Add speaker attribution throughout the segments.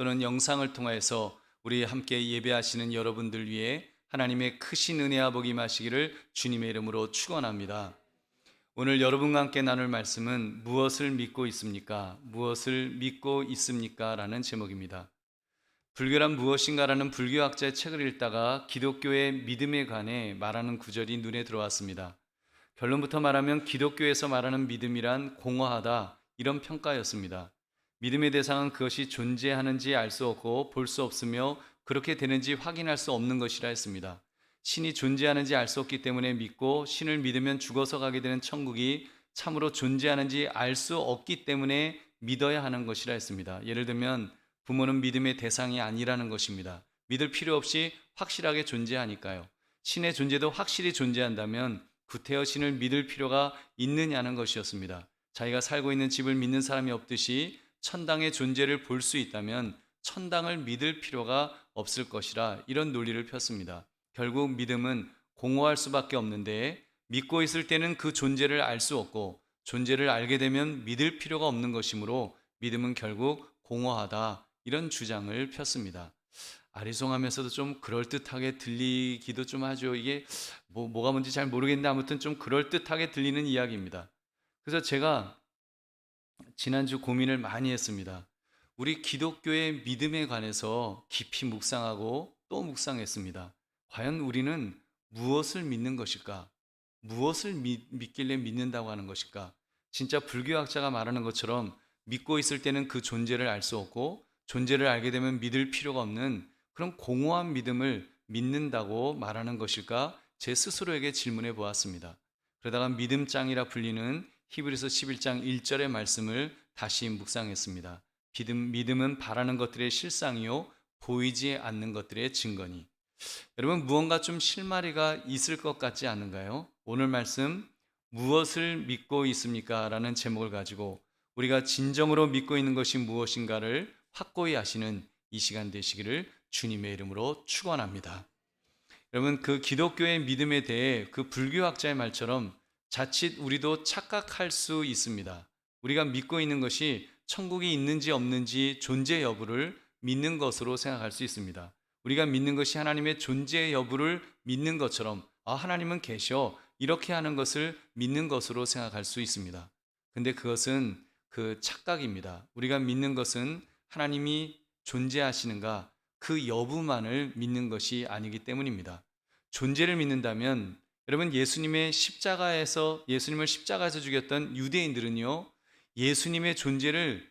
Speaker 1: 또는 영상을 통하여서 우리 함께 예배하시는 여러분들 위해 하나님의 크신 은혜와 복이 임하시기를 주님의 이름으로 축원합니다. 오늘 여러분과 함께 나눌 말씀은 무엇을 믿고 있습니까? 무엇을 믿고 있습니까? 라는 제목입니다. 불교란 무엇인가라는 불교학자의 책을 읽다가 기독교의 믿음에 관해 말하는 구절이 눈에 들어왔습니다. 결론부터 말하면 기독교에서 말하는 믿음이란 공허하다, 이런 평가였습니다. 믿음의 대상은 그것이 존재하는지 알 수 없고 볼 수 없으며 그렇게 되는지 확인할 수 없는 것이라 했습니다. 신이 존재하는지 알 수 없기 때문에 믿고, 신을 믿으면 죽어서 가게 되는 천국이 참으로 존재하는지 알 수 없기 때문에 믿어야 하는 것이라 했습니다. 예를 들면 부모는 믿음의 대상이 아니라는 것입니다. 믿을 필요 없이 확실하게 존재하니까요. 신의 존재도 확실히 존재한다면 구태여 신을 믿을 필요가 있느냐는 것이었습니다. 자기가 살고 있는 집을 믿는 사람이 없듯이 천당의 존재를 볼 수 있다면 천당을 믿을 필요가 없을 것이라, 이런 논리를 폈습니다. 결국 믿음은 공허할 수밖에 없는데, 믿고 있을 때는 그 존재를 알 수 없고 존재를 알게 되면 믿을 필요가 없는 것이므로 믿음은 결국 공허하다, 이런 주장을 폈습니다. 아리송하면서도 좀 그럴듯하게 들리기도 좀 하죠. 이게 뭐가 뭔지 잘 모르겠는데 아무튼 좀 그럴듯하게 들리는 이야기입니다. 그래서 제가 지난주 고민을 많이 했습니다. 우리 기독교의 믿음에 관해서 깊이 묵상하고 또 묵상했습니다. 과연 우리는 무엇을 믿는 것일까? 무엇을 믿길래 믿는다고 하는 것일까? 진짜 불교학자가 말하는 것처럼 믿고 있을 때는 그 존재를 알 수 없고 존재를 알게 되면 믿을 필요가 없는 그런 공허한 믿음을 믿는다고 말하는 것일까? 제 스스로에게 질문해 보았습니다. 그러다가 믿음장이라 불리는 히브리서 11장 1절의 말씀을 다시 묵상했습니다. 믿음은 바라는 것들의 실상이요 보이지 않는 것들의 증거니. 여러분, 무언가 좀 실마리가 있을 것 같지 않은가요? 오늘 말씀 무엇을 믿고 있습니까? 라는 제목을 가지고 우리가 진정으로 믿고 있는 것이 무엇인가를 확고히 아시는 이 시간 되시기를 주님의 이름으로 축원합니다. 여러분, 그 기독교의 믿음에 대해 그 불교학자의 말처럼 자칫 우리도 착각할 수 있습니다. 우리가 믿고 있는 것이 천국이 있는지 없는지 존재 여부를 믿는 것으로 생각할 수 있습니다. 우리가 믿는 것이 하나님의 존재 여부를 믿는 것처럼, 하나님은 계셔, 이렇게 하는 것을 믿는 것으로 생각할 수 있습니다. 근데 그것은 그 착각입니다. 우리가 믿는 것은 하나님이 존재하시는가, 그 여부만을 믿는 것이 아니기 때문입니다. 존재를 믿는다면, 여러분, 예수님을 십자가에서 죽였던 유대인들은요, 예수님의 존재를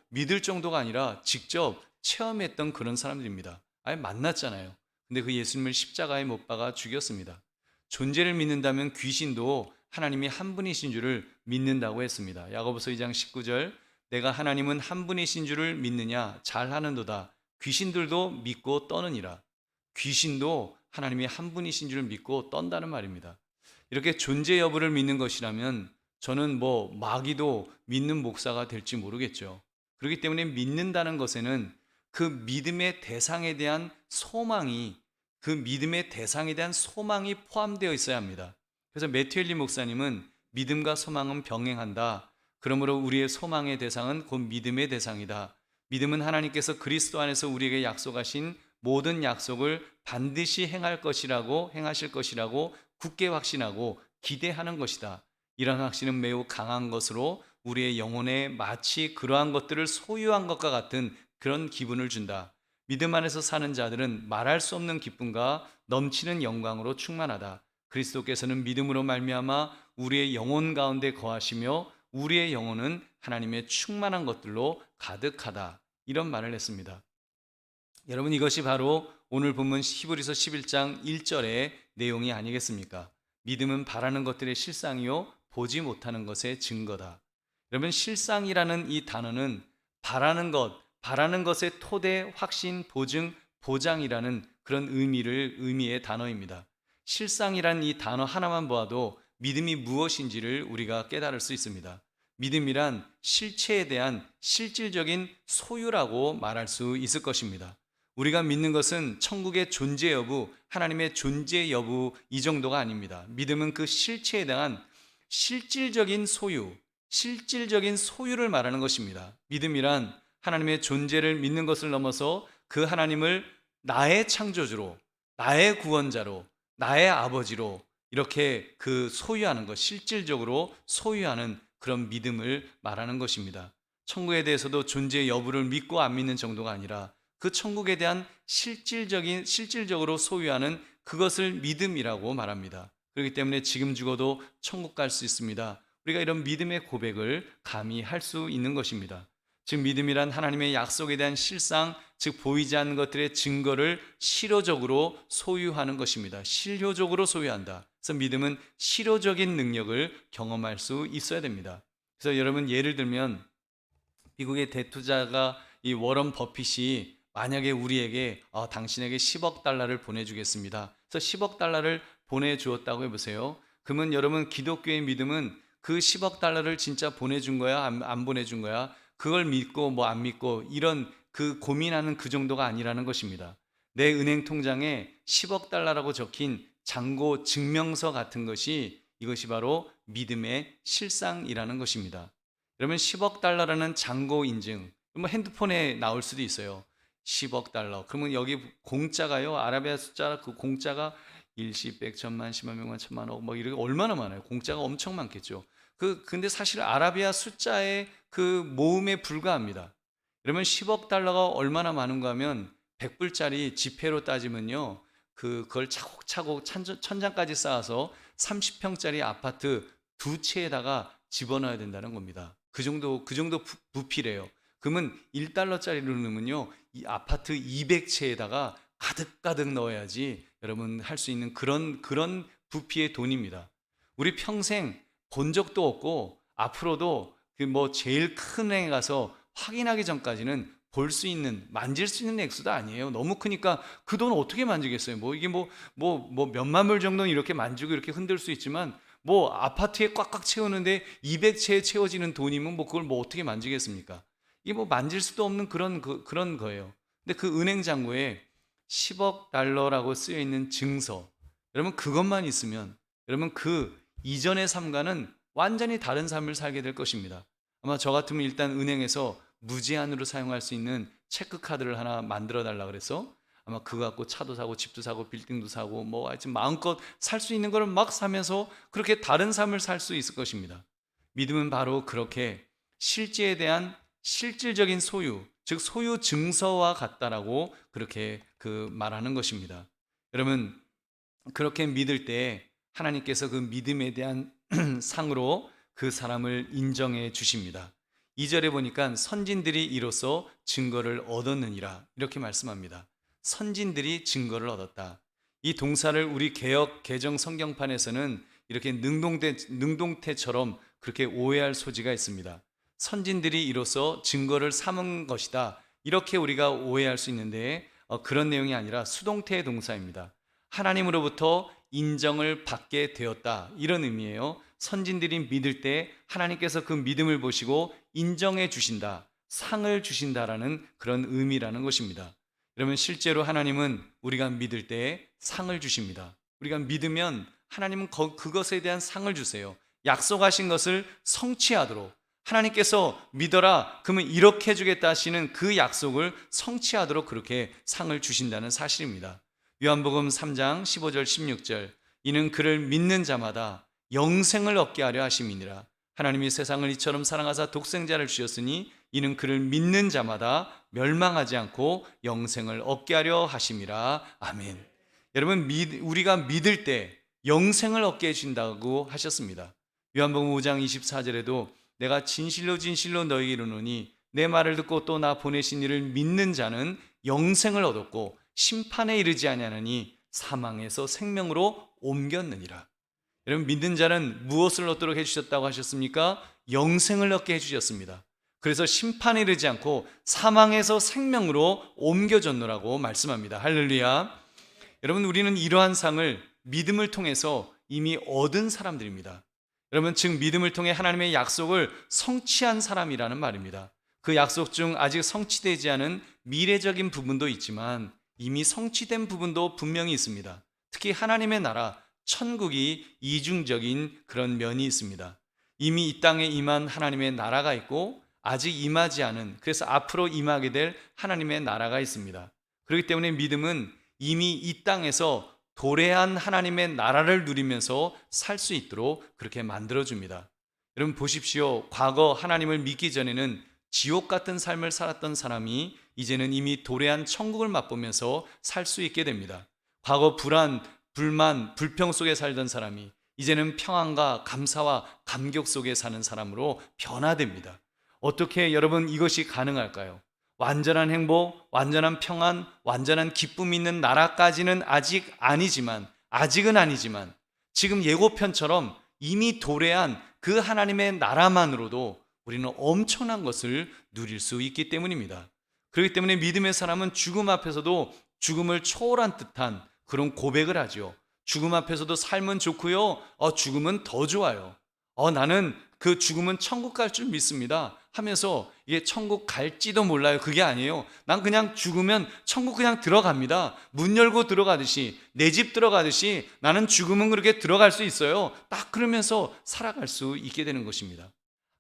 Speaker 1: 믿을 정도가 아니라 직접 체험했던 그런 사람들입니다. 아예 만났잖아요. 근데 그 예수님을 십자가에 못 박아 죽였습니다. 존재를 믿는다면 귀신도 하나님이 한 분이신 줄을 믿는다고 했습니다. 야고보서 2장 19절, 내가 하나님은 한 분이신 줄을 믿느냐, 잘하는도다. 귀신들도 믿고 떠느니라. 귀신도 하나님이 한 분이신 줄을 믿고 떤다는 말입니다. 이렇게 존재 여부를 믿는 것이라면 저는 마귀도 믿는 목사가 될지 모르겠죠. 그렇기 때문에 믿는다는 것에는 그 믿음의 대상에 대한 소망이 포함되어 있어야 합니다. 그래서 매튜 헨리 목사님은 믿음과 소망은 병행한다. 그러므로 우리의 소망의 대상은 곧 믿음의 대상이다. 믿음은 하나님께서 그리스도 안에서 우리에게 약속하신 모든 약속을 반드시 행하실 것이라고 굳게 확신하고 기대하는 것이다. 이런 확신은 매우 강한 것으로 우리의 영혼에 마치 그러한 것들을 소유한 것과 같은 그런 기분을 준다. 믿음 안에서 사는 자들은 말할 수 없는 기쁨과 넘치는 영광으로 충만하다. 그리스도께서는 믿음으로 말미암아 우리의 영혼 가운데 거하시며 우리의 영혼은 하나님의 충만한 것들로 가득하다. 이런 말을 했습니다. 여러분, 이것이 바로 오늘 본문 히브리서 11장 1절의 내용이 아니겠습니까? 믿음은 바라는 것들의 실상이요 보지 못하는 것의 증거다. 여러분, 실상이라는 이 단어는 바라는 것의 토대, 확신, 보증, 보장이라는 그런 의미의 단어입니다. 실상이라는 이 단어 하나만 보아도 믿음이 무엇인지를 우리가 깨달을 수 있습니다. 믿음이란 실체에 대한 실질적인 소유라고 말할 수 있을 것입니다. 우리가 믿는 것은 천국의 존재 여부, 하나님의 존재 여부, 이 정도가 아닙니다. 믿음은 그 실체에 대한 실질적인 소유를 말하는 것입니다. 믿음이란 하나님의 존재를 믿는 것을 넘어서 그 하나님을 나의 창조주로, 나의 구원자로, 나의 아버지로 이렇게 그 소유하는 것, 실질적으로 소유하는 그런 믿음을 말하는 것입니다. 천국에 대해서도 존재 여부를 믿고 안 믿는 정도가 아니라 그 천국에 대한 실질적으로 소유하는 그것을 믿음이라고 말합니다. 그렇기 때문에 지금 죽어도 천국 갈 수 있습니다. 우리가 이런 믿음의 고백을 감히 할 수 있는 것입니다. 즉 믿음이란 하나님의 약속에 대한 실상, 즉 보이지 않는 것들의 증거를 실효적으로 소유하는 것입니다. 실효적으로 소유한다. 그래서 믿음은 실효적인 능력을 경험할 수 있어야 됩니다. 그래서 여러분 예를 들면 미국의 대투자가 이 워런 버핏이 만약에 우리에게 당신에게 10억 달러를 보내주겠습니다. 그래서 10억 달러를 보내주었다고 해보세요. 그러면 여러분 기독교의 믿음은 그 10억 달러를 진짜 보내준 거야? 안 보내준 거야? 그걸 믿고 뭐 안 믿고 이런 그 고민하는 그 정도가 아니라는 것입니다. 내 은행 통장에 10억 달러라고 적힌 잔고 증명서 같은 것이 이것이 바로 믿음의 실상이라는 것입니다. 여러분 10억 달러라는 잔고 인증, 뭐 핸드폰에 나올 수도 있어요. 10억 달러. 그러면 여기 공짜가요. 아라비아 숫자 그 공짜가 일십, 백, 천만, 십만, 백만, 천만, 억 뭐 이렇게 얼마나 많아요. 공짜가 엄청 많겠죠. 근데 사실 아라비아 숫자의 그 모음에 불과합니다. 그러면 10억 달러가 얼마나 많은가 하면 100불짜리 지폐로 따지면요. 그걸 차곡차곡 천장까지 쌓아서 30평짜리 아파트 두 채에다가 집어넣어야 된다는 겁니다. 그 정도 부피래요. 그러면 1달러짜리로 넣으면요. 이 아파트 200채에다가 가득가득 넣어야지 여러분 할 수 있는 그런 부피의 돈입니다. 우리 평생 본 적도 없고 앞으로도 그 뭐 제일 큰 은행에 가서 확인하기 전까지는 볼 수 있는 만질 수 있는 액수도 아니에요. 너무 크니까 그 돈 어떻게 만지겠어요? 뭐 이게 뭐 몇만 불 정도는 이렇게 만지고 이렇게 흔들 수 있지만 뭐 아파트에 꽉꽉 채우는데 200채에 채워지는 돈이면 뭐 그걸 뭐 어떻게 만지겠습니까? 이게 뭐 만질 수도 없는 그런 거예요. 근데 그 은행 잔고에 10억 달러라고 쓰여 있는 증서, 여러분 그것만 있으면 여러분 그 이전의 삶과는 완전히 다른 삶을 살게 될 것입니다. 아마 저 같으면 일단 은행에서 무제한으로 사용할 수 있는 체크카드를 하나 만들어 달라 그래서 아마 그거 갖고 차도 사고 집도 사고 빌딩도 사고 뭐 하여튼 마음껏 살 수 있는 거를 막 사면서 그렇게 다른 삶을 살 수 있을 것입니다. 믿음은 바로 그렇게 실제에 대한 실질적인 소유, 즉 소유 증서와 같다라고 그렇게 말하는 것입니다. 여러분 그렇게 믿을 때 하나님께서 그 믿음에 대한 상으로 그 사람을 인정해 주십니다. 2절에 보니까 선진들이 이로써 증거를 얻었느니라 이렇게 말씀합니다. 선진들이 증거를 얻었다. 이 동사를 우리 개정 성경판에서는 이렇게 능동태처럼 그렇게 오해할 소지가 있습니다. 선진들이 이로써 증거를 삼은 것이다. 이렇게 우리가 오해할 수 있는데 그런 내용이 아니라 수동태의 동사입니다. 하나님으로부터 인정을 받게 되었다. 이런 의미예요. 선진들이 믿을 때 하나님께서 그 믿음을 보시고 인정해 주신다. 상을 주신다라는 그런 의미라는 것입니다. 여러분 실제로 하나님은 우리가 믿을 때 상을 주십니다. 우리가 믿으면 하나님은 그것에 대한 상을 주세요. 약속하신 것을 성취하도록 하나님께서 믿어라 그러면 이렇게 해주겠다 하시는 그 약속을 성취하도록 그렇게 상을 주신다는 사실입니다. 요한복음 3장 15절 16절 이는 그를 믿는 자마다 영생을 얻게 하려 하심이니라. 하나님이 세상을 이처럼 사랑하사 독생자를 주셨으니 이는 그를 믿는 자마다 멸망하지 않고 영생을 얻게 하려 하심이라. 아멘. 여러분 우리가 믿을 때 영생을 얻게 해준다고 하셨습니다. 요한복음 5장 24절에도 내가 진실로 너희에게 이르노니 내 말을 듣고 또 나 보내신 이를 믿는 자는 영생을 얻었고 심판에 이르지 아니하느니 사망에서 생명으로 옮겼느니라. 여러분 믿는 자는 무엇을 얻도록 해주셨다고 하셨습니까? 영생을 얻게 해주셨습니다. 그래서 심판에 이르지 않고 사망에서 생명으로 옮겨졌노라고 말씀합니다. 할렐루야. 여러분 우리는 이러한 상을 믿음을 통해서 이미 얻은 사람들입니다. 여러분 즉 믿음을 통해 하나님의 약속을 성취한 사람이라는 말입니다. 그 약속 중 아직 성취되지 않은 미래적인 부분도 있지만 이미 성취된 부분도 분명히 있습니다. 특히 하나님의 나라 천국이 이중적인 그런 면이 있습니다. 이미 이 땅에 임한 하나님의 나라가 있고 아직 임하지 않은, 그래서 앞으로 임하게 될 하나님의 나라가 있습니다. 그렇기 때문에 믿음은 이미 이 땅에서 도래한 하나님의 나라를 누리면서 살 수 있도록 그렇게 만들어줍니다. 여러분 보십시오. 과거 하나님을 믿기 전에는 지옥 같은 삶을 살았던 사람이 이제는 이미 도래한 천국을 맛보면서 살 수 있게 됩니다. 과거 불안, 불만, 불평 속에 살던 사람이 이제는 평안과 감사와 감격 속에 사는 사람으로 변화됩니다. 어떻게 여러분 이것이 가능할까요? 완전한 행복, 완전한 평안, 완전한 기쁨이 있는 나라까지는 아직은 아니지만 지금 예고편처럼 이미 도래한 그 하나님의 나라만으로도 우리는 엄청난 것을 누릴 수 있기 때문입니다. 그렇기 때문에 믿음의 사람은 죽음 앞에서도 죽음을 초월한 듯한 그런 고백을 하죠. 죽음 앞에서도 삶은 좋고요. 죽음은 더 좋아요. 나는 그 죽음은 천국 갈 줄 믿습니다 하면서 이게 천국 갈지도 몰라요. 그게 아니에요. 난 그냥 죽으면 천국 그냥 들어갑니다. 문 열고 들어가듯이, 내 집 들어가듯이 나는 죽음은 그렇게 들어갈 수 있어요. 딱 그러면서 살아갈 수 있게 되는 것입니다.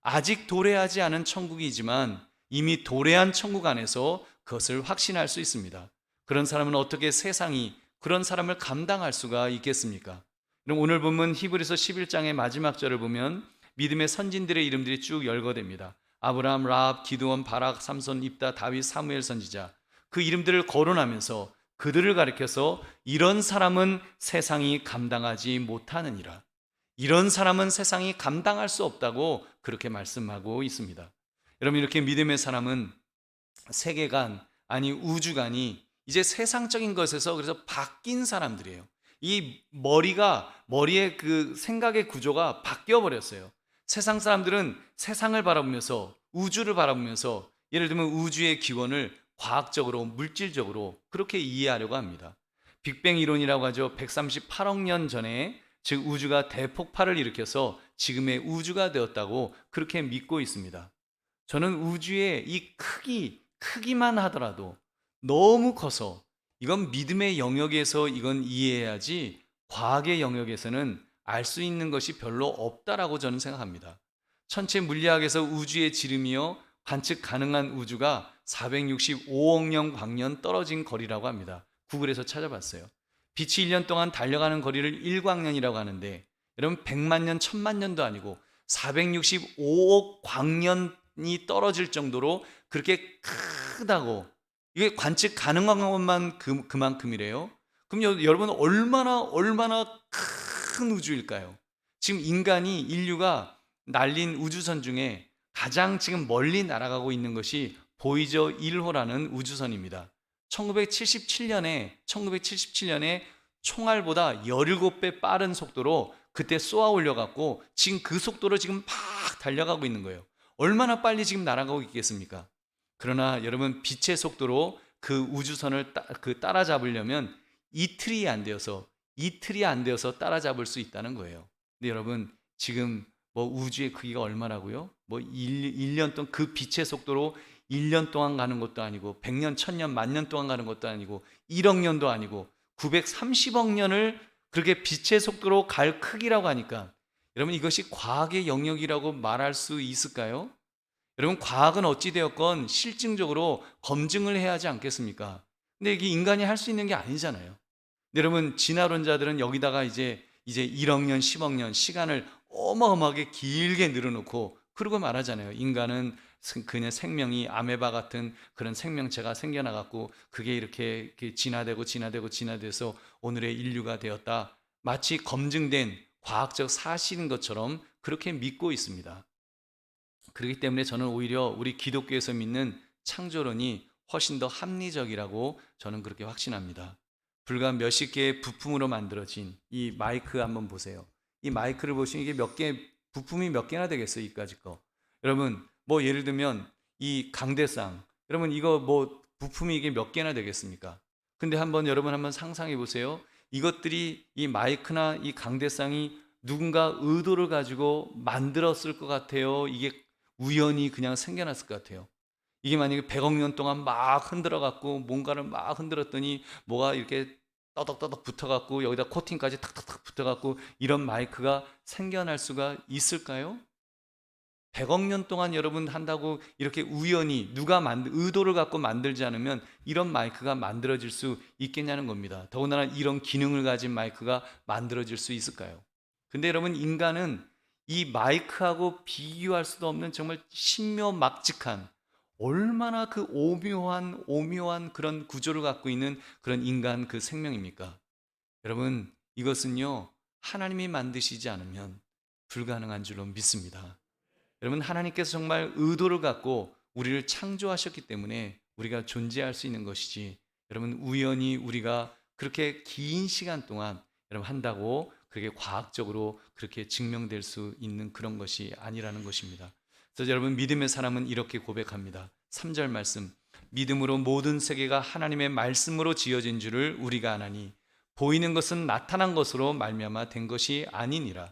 Speaker 1: 아직 도래하지 않은 천국이지만 이미 도래한 천국 안에서 그것을 확신할 수 있습니다. 그런 사람은 어떻게 세상이 그런 사람을 감당할 수가 있겠습니까? 그럼 오늘 본문 히브리서 11장의 마지막 절을 보면 믿음의 선진들의 이름들이 쭉 열거됩니다. 아브라함, 라합, 기드온, 바락, 삼손, 입다, 다윗, 사무엘 선지자, 그 이름들을 거론하면서 그들을 가리켜서 이런 사람은 세상이 감당하지 못하느니라, 이런 사람은 세상이 감당할 수 없다고 그렇게 말씀하고 있습니다. 여러분 이렇게 믿음의 사람은 세계관, 아니 우주관이 이제 세상적인 것에서 그래서 바뀐 사람들이에요. 이 머리의 그 생각의 구조가 바뀌어 버렸어요. 세상 사람들은 세상을 바라보면서, 우주를 바라보면서 예를 들면 우주의 기원을 과학적으로, 물질적으로 그렇게 이해하려고 합니다. 빅뱅 이론이라고 하죠. 138억 년 전에, 즉 우주가 대폭발을 일으켜서 지금의 우주가 되었다고 그렇게 믿고 있습니다. 저는 우주의 이 크기만 하더라도 너무 커서 이건 믿음의 영역에서 이건 이해해야지 과학의 영역에서는 알 수 있는 것이 별로 없다라고 저는 생각합니다. 천체 물리학에서 우주의 지름이요, 관측 가능한 우주가 465억 년 광년 떨어진 거리라고 합니다. 구글에서 찾아봤어요. 빛이 1년 동안 달려가는 거리를 1광년이라고 하는데, 여러분 100만 년, 1000만 년도 아니고 465억 광년이 떨어질 정도로 그렇게 크다고, 이게 관측 가능한 것만 그만큼이래요. 그럼 여러분 얼마나 큰 우주일까요? 지금 인류가 날린 우주선 중에 가장 지금 멀리 날아가고 있는 것이 보이저 1호라는 우주선입니다. 1977년에 총알보다 17배 빠른 속도로 그때 쏘아 올려갖고 지금 그 속도로 지금 막 달려가고 있는 거예요. 얼마나 빨리 지금 날아가고 있겠습니까? 그러나 여러분 빛의 속도로 그 우주선을 따라잡으려면 이틀이 안 되어서 따라잡을 수 있다는 거예요. 근데 여러분 지금 뭐 우주의 크기가 얼마라고요? 뭐 1년 동안 그 빛의 속도로 1년 동안 가는 것도 아니고 100년, 1000년, 만년 동안 가는 것도 아니고 1억 년도 아니고 930억 년을 그렇게 빛의 속도로 갈 크기라고 하니까 여러분 이것이 과학의 영역이라고 말할 수 있을까요? 여러분 과학은 어찌되었건 실증적으로 검증을 해야 하지 않겠습니까? 근데 이게 인간이 할 수 있는 게 아니잖아요. 여러분 진화론자들은 여기다가 이제 1억 년, 10억 년 시간을 어마어마하게 길게 늘어놓고 그러고 말하잖아요. 인간은 그냥 생명이 아메바 같은 그런 생명체가 생겨나갖고 그게 이렇게 진화돼서 오늘의 인류가 되었다. 마치 검증된 과학적 사실인 것처럼 그렇게 믿고 있습니다. 그렇기 때문에 저는 오히려 우리 기독교에서 믿는 창조론이 훨씬 더 합리적이라고 저는 그렇게 확신합니다. 불과 몇십 개의 부품으로 만들어진 이 마이크 한번 보세요. 이 마이크를 보시면 이게 부품이 몇 개나 되겠어요, 이까짓 거. 여러분, 뭐 예를 들면 이 강대상, 여러분 이거 뭐 부품이 이게 몇 개나 되겠습니까? 근데 여러분 한번 상상해 보세요. 이것들이 이 마이크나 이 강대상이 누군가 의도를 가지고 만들었을 것 같아요? 이게 우연히 그냥 생겨났을 것 같아요? 이게 만약에 100억 년 동안 막 흔들어 갖고 뭔가를 막 흔들었더니 뭐가 이렇게 떠덕떠덕 붙어 갖고 여기다 코팅까지 탁탁탁 붙어 갖고 이런 마이크가 생겨날 수가 있을까요? 100억 년 동안 여러분 한다고 이렇게 우연히 누가 의도를 갖고 만들지 않으면 이런 마이크가 만들어질 수 있겠냐는 겁니다. 더군다나 이런 기능을 가진 마이크가 만들어질 수 있을까요? 근데 여러분, 인간은 이 마이크하고 비교할 수도 없는 정말 신묘막직한, 얼마나 그 오묘한 그런 구조를 갖고 있는 그런 인간 그 생명입니까? 여러분, 이것은요, 하나님이 만드시지 않으면 불가능한 줄로 믿습니다. 여러분, 하나님께서 정말 의도를 갖고 우리를 창조하셨기 때문에 우리가 존재할 수 있는 것이지, 여러분, 우연히 우리가 그렇게 긴 시간 동안 여러분 한다고 그게 과학적으로 그렇게 증명될 수 있는 그런 것이 아니라는 것입니다. 그래서 여러분, 믿음의 사람은 이렇게 고백합니다. 3절 말씀, 믿음으로 모든 세계가 하나님의 말씀으로 지어진 줄을 우리가 아나니 보이는 것은 나타난 것으로 말미암아 된 것이 아니니라.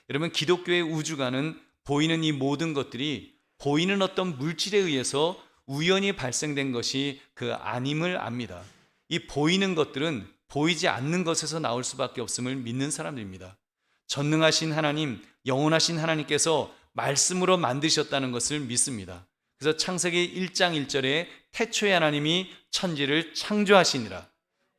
Speaker 1: 여러분, 기독교의 우주관은 보이는 이 모든 것들이 보이는 어떤 물질에 의해서 우연히 발생된 것이 그 아님을 압니다. 이 보이는 것들은 보이지 않는 것에서 나올 수밖에 없음을 믿는 사람들입니다. 전능하신 하나님, 영원하신 하나님께서 말씀으로 만드셨다는 것을 믿습니다. 그래서 창세기 1장 1절에 태초에 하나님이 천지를 창조하시니라.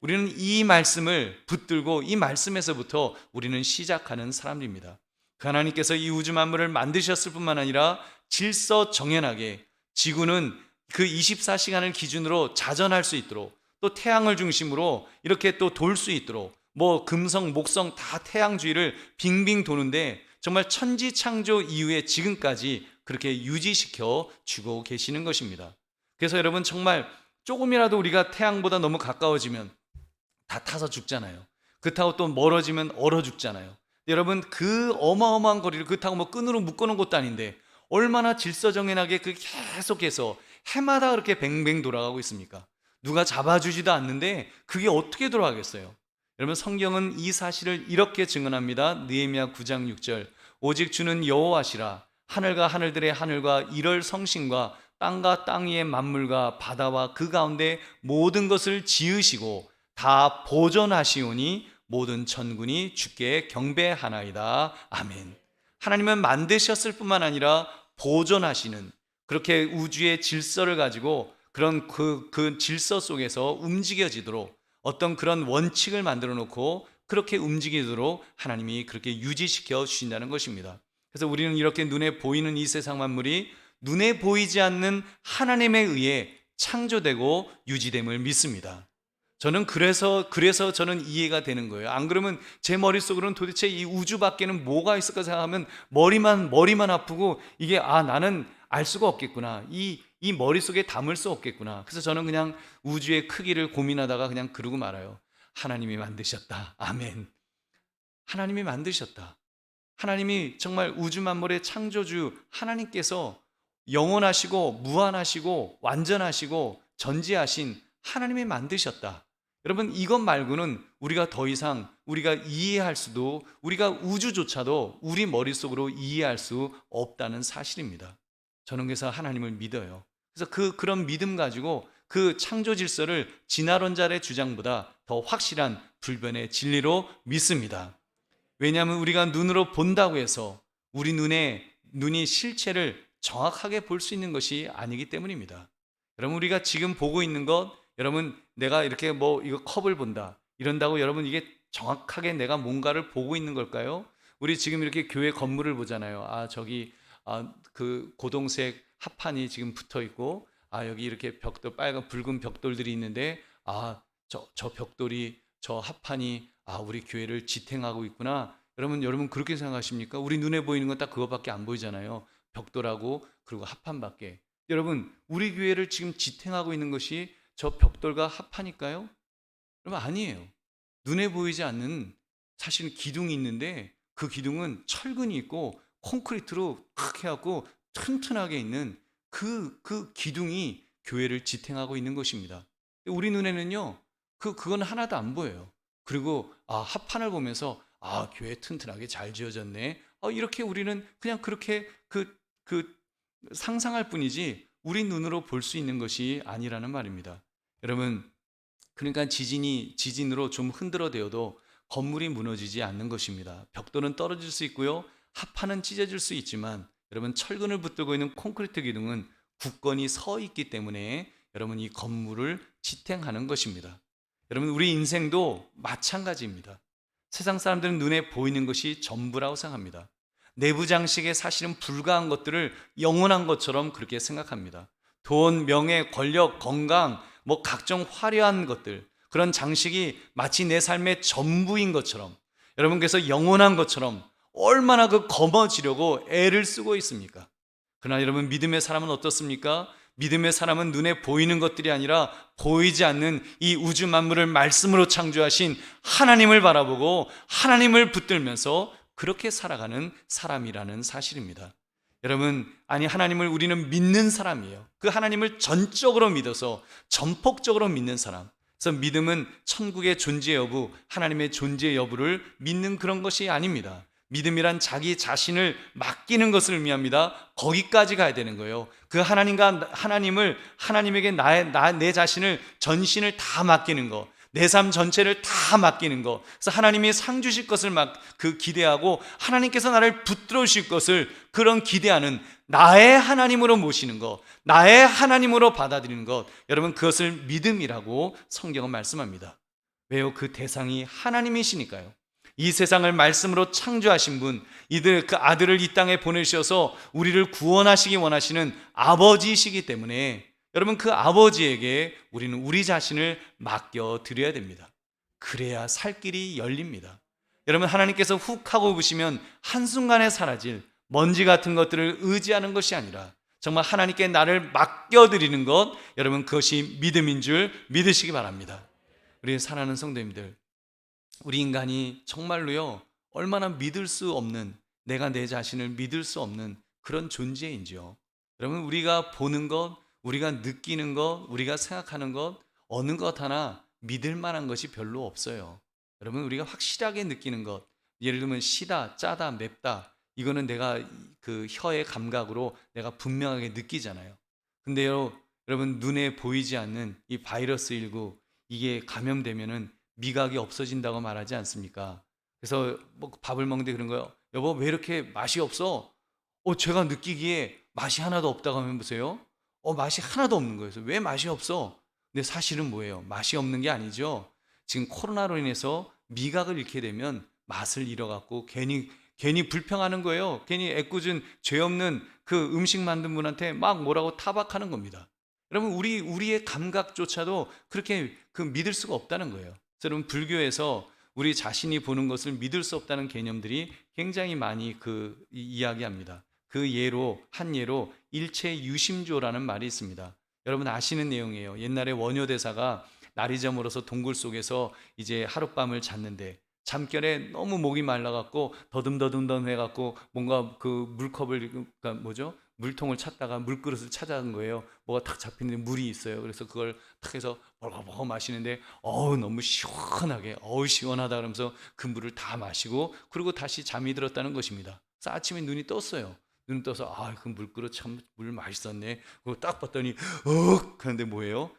Speaker 1: 우리는 이 말씀을 붙들고 이 말씀에서부터 우리는 시작하는 사람들입니다. 그 하나님께서 이 우주 만물을 만드셨을 뿐만 아니라 질서정연하게 지구는 그 24시간을 기준으로 자전할 수 있도록, 또 태양을 중심으로 이렇게 또 돌 수 있도록, 뭐 금성 목성 다 태양 주위를 빙빙 도는데 정말 천지 창조 이후에 지금까지 그렇게 유지시켜 주고 계시는 것입니다. 그래서 여러분, 정말 조금이라도 우리가 태양보다 너무 가까워지면 다 타서 죽잖아요. 그렇다고 또 멀어지면 얼어 죽잖아요. 여러분, 그 어마어마한 거리를 그렇다고 뭐 끈으로 묶어놓은 것도 아닌데 얼마나 질서정연하게 그 계속해서 해마다 그렇게 뱅뱅 돌아가고 있습니까? 누가 잡아주지도 않는데 그게 어떻게 돌아가겠어요? 여러분, 성경은 이 사실을 이렇게 증언합니다. 느헤미야 9장 6절, 오직 주는 여호와시라. 하늘과 하늘들의 하늘과 이럴 성신과 땅과 땅 위의 만물과 바다와 그 가운데 모든 것을 지으시고 다 보존하시오니 모든 천군이 주께 경배하나이다. 아멘. 하나님은 만드셨을 뿐만 아니라 보존하시는, 그렇게 우주의 질서를 가지고 그런 그 질서 속에서 움직여지도록 어떤 그런 원칙을 만들어 놓고 그렇게 움직이도록 하나님이 그렇게 유지시켜 주신다는 것입니다. 그래서 우리는 이렇게 눈에 보이는 이 세상 만물이 눈에 보이지 않는 하나님에 의해 창조되고 유지됨을 믿습니다. 저는 그래서 저는 이해가 되는 거예요. 안 그러면 제 머릿속으로는 도대체 이 우주 밖에는 뭐가 있을까 생각하면 머리만 아프고 이게 나는 알 수가 없겠구나. 이 머릿속에 담을 수 없겠구나. 그래서 저는 그냥 우주의 크기를 고민하다가 그냥 그러고 말아요. 하나님이 만드셨다. 아멘. 하나님이 만드셨다. 하나님이 정말 우주 만물의 창조주 하나님께서 영원하시고 무한하시고 완전하시고 전지하신 하나님이 만드셨다. 여러분, 이것 말고는 우리가 더 이상 우리가 이해할 수도, 우리가 우주조차도 우리 머릿속으로 이해할 수 없다는 사실입니다. 저는 그래서 하나님을 믿어요. 그래서 그런 믿음 가지고 그 창조 질서를 진화론자의 주장보다 더 확실한 불변의 진리로 믿습니다. 왜냐하면 우리가 눈으로 본다고 해서 우리 눈이 실체를 정확하게 볼 수 있는 것이 아니기 때문입니다. 여러분, 우리가 지금 보고 있는 것, 여러분, 내가 이렇게 뭐 이거 컵을 본다 이런다고 여러분 이게 정확하게 내가 뭔가를 보고 있는 걸까요? 우리 지금 이렇게 교회 건물을 보잖아요. 저기 그 고동색 합판이 지금 붙어 있고, 여기 이렇게 벽돌, 빨간 붉은 벽돌들이 있는데, 저 벽돌이, 저 합판이 우리 교회를 지탱하고 있구나. 여러분 그렇게 생각하십니까? 우리 눈에 보이는 건 딱 그것밖에 안 보이잖아요. 벽돌하고 그리고 합판밖에. 여러분, 우리 교회를 지금 지탱하고 있는 것이 저 벽돌과 합판일까요? 여러분, 아니에요. 눈에 보이지 않는 사실은 기둥이 있는데 그 기둥은 철근이 있고 콘크리트로 탁 해갖고 튼튼하게 있는 그 기둥이 교회를 지탱하고 있는 것입니다. 우리 눈에는요, 그건 하나도 안 보여요. 그리고 합판을 보면서 교회 튼튼하게 잘 지어졌네. 이렇게 우리는 그냥 그렇게 그 상상할 뿐이지 우리 눈으로 볼 수 있는 것이 아니라는 말입니다. 여러분, 그러니까 지진으로 좀 흔들어대어도 건물이 무너지지 않는 것입니다. 벽돌은 떨어질 수 있고요, 합판은 찢어질 수 있지만 여러분, 철근을 붙들고 있는 콘크리트 기둥은 굳건히 서 있기 때문에 여러분 이 건물을 지탱하는 것입니다. 여러분, 우리 인생도 마찬가지입니다. 세상 사람들은 눈에 보이는 것이 전부라고 생각합니다. 내부 장식에 사실은 불과한 것들을 영원한 것처럼 그렇게 생각합니다. 돈, 명예, 권력, 건강, 뭐 각종 화려한 것들, 그런 장식이 마치 내 삶의 전부인 것처럼, 여러분께서 영원한 것처럼 얼마나 그 거머쥐려고 애를 쓰고 있습니까? 그러나 여러분, 믿음의 사람은 어떻습니까? 믿음의 사람은 눈에 보이는 것들이 아니라 보이지 않는 이 우주 만물을 말씀으로 창조하신 하나님을 바라보고 하나님을 붙들면서 그렇게 살아가는 사람이라는 사실입니다. 여러분, 아니, 하나님을 우리는 믿는 사람이에요. 그 하나님을 전적으로 믿어서 전폭적으로 믿는 사람. 그래서 믿음은 천국의 존재 여부, 하나님의 존재 여부를 믿는 그런 것이 아닙니다. 믿음이란 자기 자신을 맡기는 것을 의미합니다. 거기까지 가야 되는 거예요. 그 하나님에게 내 자신을, 전신을 다 맡기는 것, 내 삶 전체를 다 맡기는 것. 그래서 하나님이 상 주실 것을 기대하고 하나님께서 나를 붙들어 주실 것을 그런 기대하는 나의 하나님으로 모시는 것, 나의 하나님으로 받아들이는 것. 여러분, 그것을 믿음이라고 성경은 말씀합니다. 왜요? 그 대상이 하나님이시니까요. 이 세상을 말씀으로 창조하신 분, 그 아들을 이 땅에 보내셔서 우리를 구원하시기 원하시는 아버지이시기 때문에 여러분, 그 아버지에게 우리는 우리 자신을 맡겨 드려야 됩니다. 그래야 살 길이 열립니다. 여러분, 하나님께서 훅 하고 보시면 한순간에 사라질 먼지 같은 것들을 의지하는 것이 아니라 정말 하나님께 나를 맡겨 드리는 것, 여러분, 그것이 믿음인 줄 믿으시기 바랍니다. 우리 사랑하는 성도님들, 우리 인간이 정말로요, 얼마나 믿을 수 없는, 내가 내 자신을 믿을 수 없는 그런 존재인지요. 여러분, 우리가 보는 것, 우리가 느끼는 것, 우리가 생각하는 것, 어느 것 하나 믿을 만한 것이 별로 없어요. 여러분, 우리가 확실하게 느끼는 것, 예를 들면 시다, 짜다, 맵다, 이거는 내가 그 혀의 감각으로 내가 분명하게 느끼잖아요. 근데요, 여러분, 눈에 보이지 않는 이 바이러스 19, 이게 감염되면은 미각이 없어진다고 말하지 않습니까? 그래서 뭐 밥을 먹는데 그런 거예요. 여보, 왜 이렇게 맛이 없어? 제가 느끼기에 맛이 하나도 없다고 하면 보세요. 맛이 하나도 없는 거예요. 그래서 왜 맛이 없어? 근데 사실은 뭐예요? 맛이 없는 게 아니죠. 지금 코로나로 인해서 미각을 잃게 되면 맛을 잃어갖고 괜히 불평하는 거예요. 괜히 애꿎은 죄 없는 그 음식 만든 분한테 막 뭐라고 타박하는 겁니다. 여러분, 우리의 감각조차도 그렇게 믿을 수가 없다는 거예요. 여러분, 불교에서 우리 자신이 보는 것을 믿을 수 없다는 개념들이 굉장히 많이 이야기합니다. 한 예로 일체 유심조라는 말이 있습니다. 여러분 아시는 내용이에요. 옛날에 원효대사가 날이 저물어서 동굴 속에서 이제 하룻밤을 잤는데 잠결에 너무 목이 말라갖고 더듬더듬 해갖고 뭔가 그러니까 물통을 찾다가 물그릇을 찾아간 거예요. 뭐가 탁 잡히는데 물이 있어요. 그래서 그걸 탁 해서 벌컥벌컥 마시는데 너무 시원하게 시원하다 그러면서 그 물을 다 마시고 그리고 다시 잠이 들었다는 것입니다. 그래서 아침에 눈이 떴어요. 눈 떠서 그 물그릇 참 물 맛있었네. 그거 딱 봤더니 하는데 뭐예요?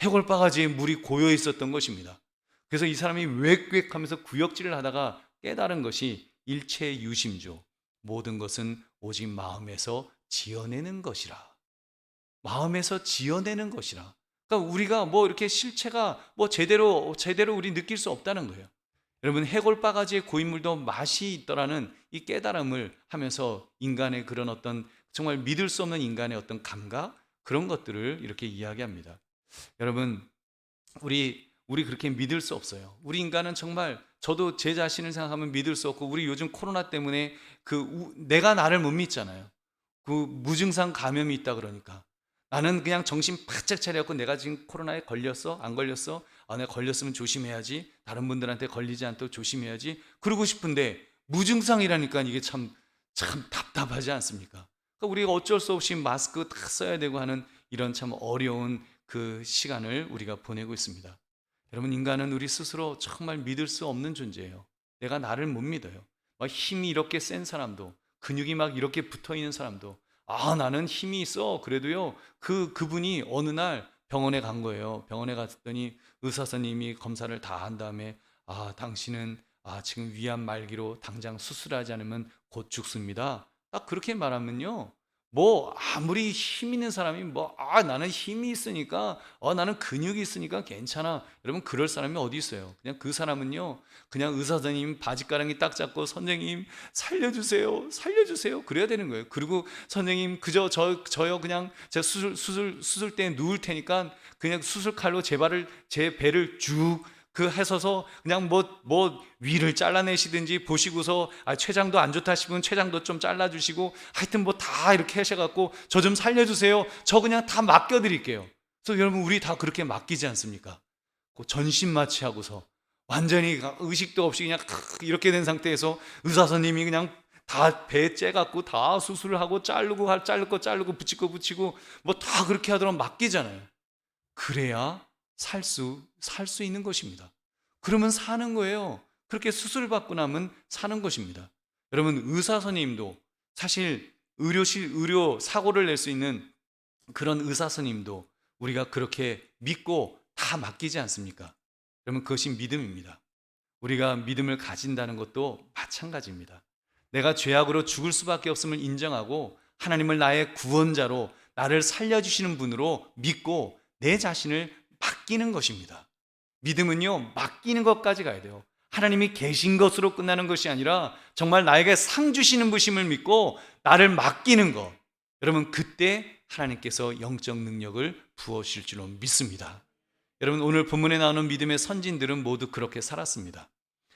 Speaker 1: 해골바가지에 물이 고여 있었던 것입니다. 그래서 이 사람이 웩웩 하면서 구역질을 하다가 깨달은 것이 일체 유심조, 모든 것은 오직 마음에서 지어내는 것이라. 마음에서 지어내는 것이라. 그러니까 우리가 뭐 이렇게 실체가 뭐 제대로 우리 느낄 수 없다는 거예요. 여러분, 해골바가지의 고인물도 맛이 있더라는 이 깨달음을 하면서 인간의 그런 어떤 정말 믿을 수 없는 인간의 어떤 감각, 그런 것들을 이렇게 이야기합니다. 여러분, 우리 그렇게 믿을 수 없어요. 우리 인간은 정말, 저도 제 자신을 생각하면 믿을 수 없고, 우리 요즘 코로나 때문에 내가 나를 못 믿잖아요. 그 무증상 감염이 있다 그러니까 나는 그냥 정신 바짝 차려갖고 내가 지금 코로나에 걸렸어? 안 걸렸어? 내가 걸렸으면 조심해야지. 다른 분들한테 걸리지 않도록 조심해야지. 그러고 싶은데 무증상이라니까 이게 참 답답하지 않습니까? 그러니까 우리가 어쩔 수 없이 마스크 다 써야 되고 하는 이런 참 어려운 그 시간을 우리가 보내고 있습니다. 여러분, 인간은 우리 스스로 정말 믿을 수 없는 존재예요. 내가 나를 못 믿어요. 막 힘이 이렇게 센 사람도, 근육이 막 이렇게 붙어 있는 사람도, 나는 힘이 있어. 그래도요, 그분이 어느 날 병원에 간 거예요. 병원에 갔더니 의사 선생님이 검사를 다 한 다음에, 당신은 지금 위암 말기로 당장 수술하지 않으면 곧 죽습니다. 딱 그렇게 말하면요, 아무리 힘 있는 사람이 나는 힘이 있으니까, 나는 근육이 있으니까 괜찮아. 여러분, 그럴 사람이 어디 있어요? 그냥 그 사람은요, 그냥 의사 선생님 바지가랑이 딱 잡고, 선생님 살려주세요, 살려주세요, 그래야 되는 거예요. 그리고 선생님, 그저 저요, 그냥 제가 수술대에 누울 테니까 그냥 수술 칼로 제 배를 쭉 해서서 그냥 위를 잘라내시든지, 보시고서 췌장도 안 좋다 싶으면 췌장도 좀 잘라주시고, 하여튼 다 이렇게 하셔갖고 저 좀 살려주세요, 저 그냥 다 맡겨드릴게요. 그래서 여러분, 우리 다 그렇게 맡기지 않습니까? 전신마취하고서 완전히 의식도 없이 그냥 이렇게 된 상태에서 의사 선생님이 그냥 다 배에 째갖고 다 수술을 하고, 자를 거 자르고, 붙일 거 붙이고, 다 그렇게 하도록 맡기잖아요. 그래야 살 수 있는 것입니다. 그러면 사는 거예요. 그렇게 수술 받고 나면 사는 것입니다. 여러분, 의사 선생님도 사실 의료 사고를 낼 수 있는 그런 의사 선생님도 우리가 그렇게 믿고 다 맡기지 않습니까? 여러분, 그것이 믿음입니다. 우리가 믿음을 가진다는 것도 마찬가지입니다. 내가 죄악으로 죽을 수밖에 없음을 인정하고, 하나님을 나의 구원자로, 나를 살려주시는 분으로 믿고 내 자신을 맡기는 것입니다. 믿음은요, 맡기는 것까지 가야 돼요. 하나님이 계신 것으로 끝나는 것이 아니라 정말 나에게 상 주시는 분심을 믿고 나를 맡기는 것. 여러분, 그때 하나님께서 영적 능력을 부어주실 줄로 믿습니다. 여러분, 오늘 본문에 나오는 믿음의 선진들은 모두 그렇게 살았습니다.